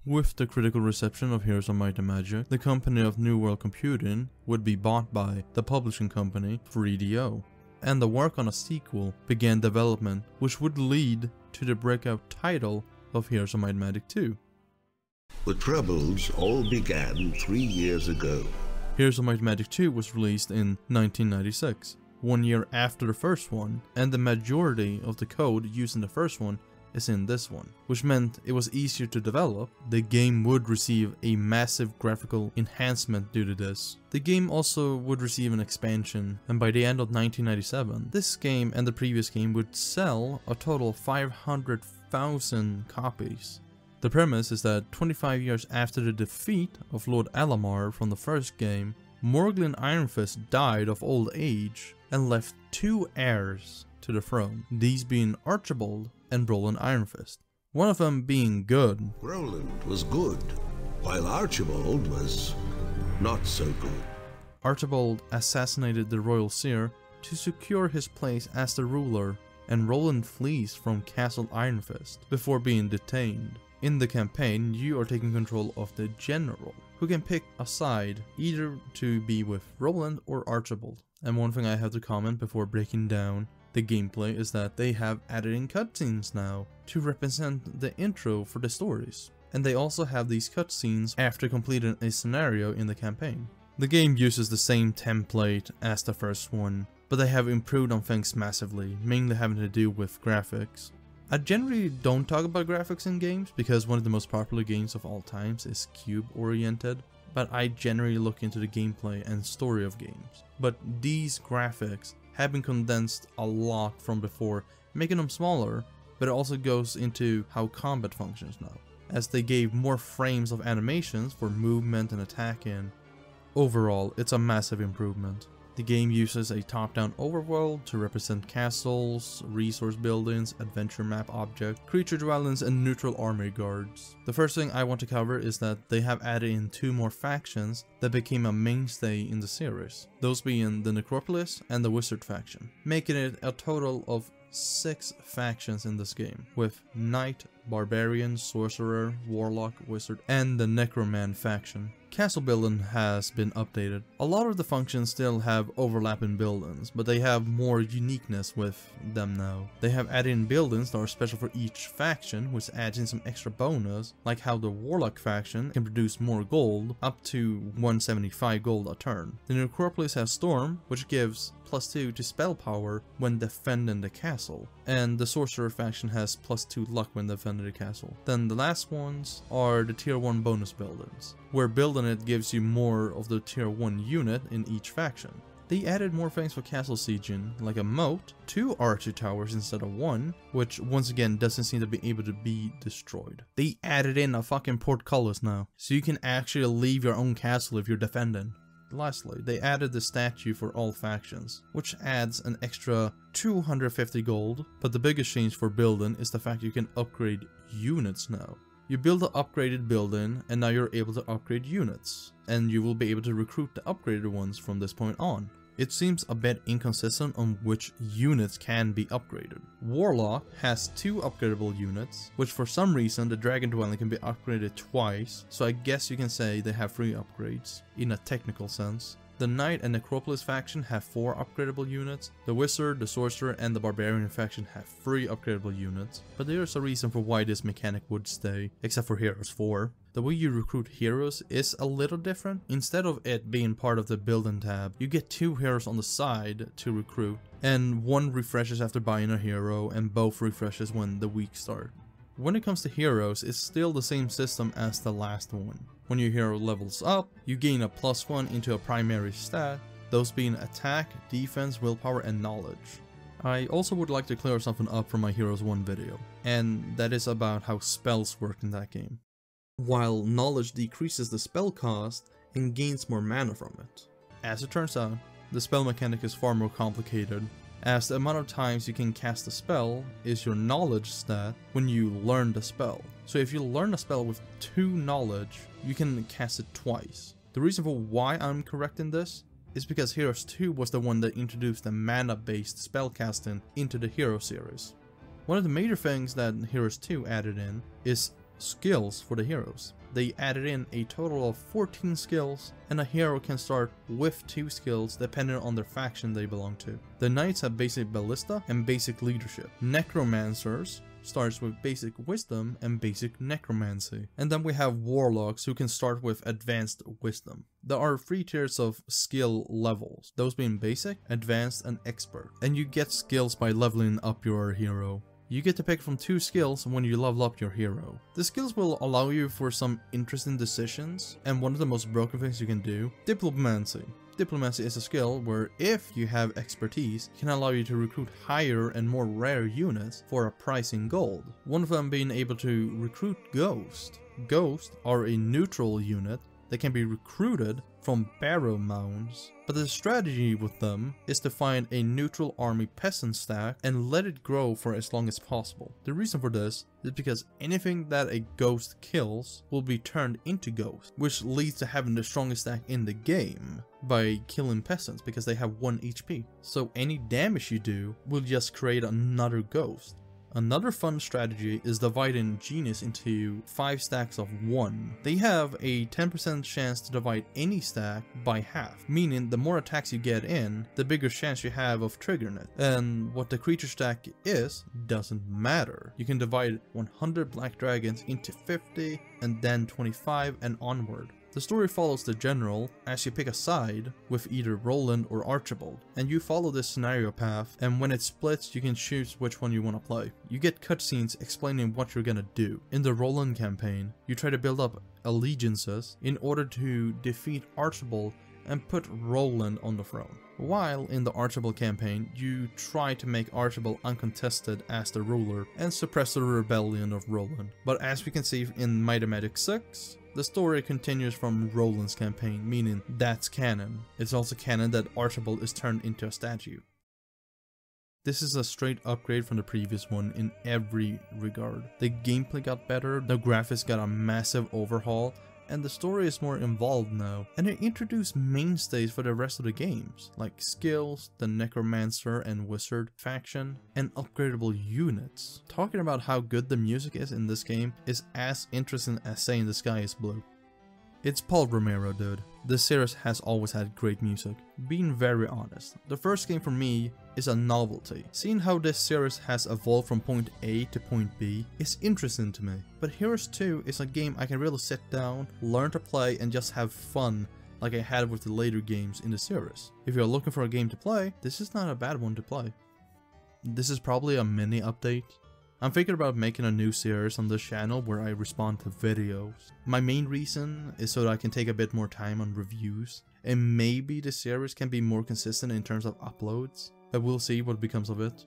With the critical reception of Heroes of Might and Magic, the company of New World Computing would be bought by the publishing company 3DO, and the work on a sequel began development, which would lead to the breakout title of Heroes of Might and Magic 2. The troubles all began 3 years ago. Heroes of Might and Magic 2 was released in 1996, 1 year after the first one, and the majority of the code used in the first one is in this one, which meant it was easier to develop. The game would receive a massive graphical enhancement due to this. The game also would receive an expansion, and by the end of 1997, this game and the previous game would sell a total of 500,000 copies. The premise is that 25 years after the defeat of Lord Alamar from the first game, Morglin Ironfist died of old age and left 2 heirs to the throne, these being Archibald and Roland Ironfist, one of them being good. Roland was good, while Archibald was not so good. Archibald assassinated the royal seer to secure his place as the ruler, and Roland flees from Castle Ironfist before being detained. In the campaign, you are taking control of the general, who can pick a side, either to be with Roland or Archibald. And one thing I have to comment before breaking down the gameplay is that they have added in cutscenes now to represent the intro for the stories. And they also have these cutscenes after completing a scenario in the campaign. The game uses the same template as the first one, but they have improved on things massively, mainly having to do with graphics. I generally don't talk about graphics in games because one of the most popular games of all times is cube oriented, but I generally look into the gameplay and story of games. But these graphics have been condensed a lot from before, making them smaller, but it also goes into how combat functions now, as they gave more frames of animations for movement and attacking. Overall, it's a massive improvement. The game uses a top-down overworld to represent castles, resource buildings, adventure map objects, creature dwellings, and neutral army guards. The first thing I want to cover is that they have added in 2 more factions that became a mainstay in the series, those being the Necropolis and the Wizard faction, making it a total of 6 factions in this game, with Knight, Barbarian, Sorcerer, Warlock, Wizard, and the Necroman faction. Castle building has been updated. A lot of the functions still have overlapping buildings, but they have more uniqueness with them now. They have added in buildings that are special for each faction, which adds in some extra bonus, like how the Warlock faction can produce more gold, up to 175 gold a turn. The Necropolis has Storm, which gives +2 to spell power when defending the castle, and the Sorcerer faction has +2 luck when defending the castle. Then the last ones are the tier 1 bonus buildings, where building it gives you more of the tier 1 unit in each faction. They added more things for castle sieging, like a moat, 2 archer towers instead of 1, which once again doesn't seem to be able to be destroyed. They added in a fucking portcullis now, so you can actually leave your own castle if you're defending. Lastly, they added the statue for all factions, which adds an extra 250 gold, but the biggest change for building is the fact you can upgrade units now. You build an upgraded building and now you're able to upgrade units, and you will be able to recruit the upgraded ones from this point on. It seems a bit inconsistent on which units can be upgraded. Warlock has 2 upgradable units, which for some reason the Dragon Dwelling can be upgraded twice, so I guess you can say they have 3 upgrades, in a technical sense. The Knight and Necropolis faction have 4 upgradable units, the Wizard, the Sorcerer, and the Barbarian faction have 3 upgradable units, but there's a reason for why this mechanic would stay, except for Heroes 4. The way you recruit heroes is a little different. Instead of it being part of the building tab, you get 2 heroes on the side to recruit, and 1 refreshes after buying a hero, and both refreshes when the week starts. When it comes to heroes, it's still the same system as the last one. When your hero levels up, you gain a +1 into a primary stat, those being attack, defense, willpower, and knowledge. I also would like to clear something up from my Heroes 1 video, and that is about how spells work in that game. While knowledge decreases the spell cost and gains more mana from it. As it turns out, the spell mechanic is far more complicated, as the amount of times you can cast a spell is your knowledge stat when you learn the spell. So if you learn a spell with 2 knowledge, you can cast it twice. The reason for why I'm correcting this is because Heroes 2 was the one that introduced the mana-based spellcasting into the Hero series. One of the major things that Heroes 2 added in is skills for the heroes. They added in a total of 14 skills, and a hero can start with 2 skills depending on their faction they belong to. The knights have basic ballista and basic leadership. Necromancers starts with basic wisdom and basic necromancy. And then we have warlocks who can start with advanced wisdom. There are 3 tiers of skill levels, those being basic, advanced, and expert. And you get skills by leveling up your hero. You get to pick from 2 skills when you level up your hero. The skills will allow you for some interesting decisions, and one of the most broken things you can do, diplomacy. Diplomacy is a skill where if you have expertise, it can allow you to recruit higher and more rare units for a price in gold. One of them being able to recruit Ghost. Ghosts are a neutral unit that can be recruited from barrow mounds, but the strategy with them is to find a neutral army peasant stack and let it grow for as long as possible. The reason for this is because anything that a ghost kills will be turned into ghost, which leads to having the strongest stack in the game by killing peasants because they have 1 HP. So any damage you do will just create another ghost. Another fun strategy is dividing genius into 5 stacks of 1. They have a 10% chance to divide any stack by half, meaning the more attacks you get in, the bigger chance you have of triggering it. And what the creature stack is doesn't matter. You can divide 100 black dragons into 50 and then 25 and onward. The story follows the general as you pick a side with either Roland or Archibald, and you follow this scenario path, and when it splits you can choose which one you want to play. You get cutscenes explaining what you're gonna do. In the Roland campaign, you try to build up allegiances in order to defeat Archibald and put Roland on the throne. While in the Archibald campaign, you try to make Archibald uncontested as the ruler and suppress the rebellion of Roland. But as we can see in Might and Magic 6, the story continues from Roland's campaign, meaning that's canon. It's also canon that Archibald is turned into a statue. This is a straight upgrade from the previous one in every regard. The gameplay got better, the graphics got a massive overhaul, and the story is more involved now, and it introduced mainstays for the rest of the games, like skills, the necromancer and wizard faction, and upgradable units. Talking about how good the music is in this game is as interesting as saying the sky is blue. It's Paul Romero, dude. This series has always had great music. Being very honest, the first game for me is a novelty. Seeing how this series has evolved from point A to point B is interesting to me. But Heroes 2 is a game I can really sit down, learn to play, and just have fun like I had with the later games in the series. If you're looking for a game to play, this is not a bad one to play. This is probably a mini update. I'm thinking about making a new series on this channel where I respond to videos. My main reason is so that I can take a bit more time on reviews, and maybe the series can be more consistent in terms of uploads, but we'll see what becomes of it.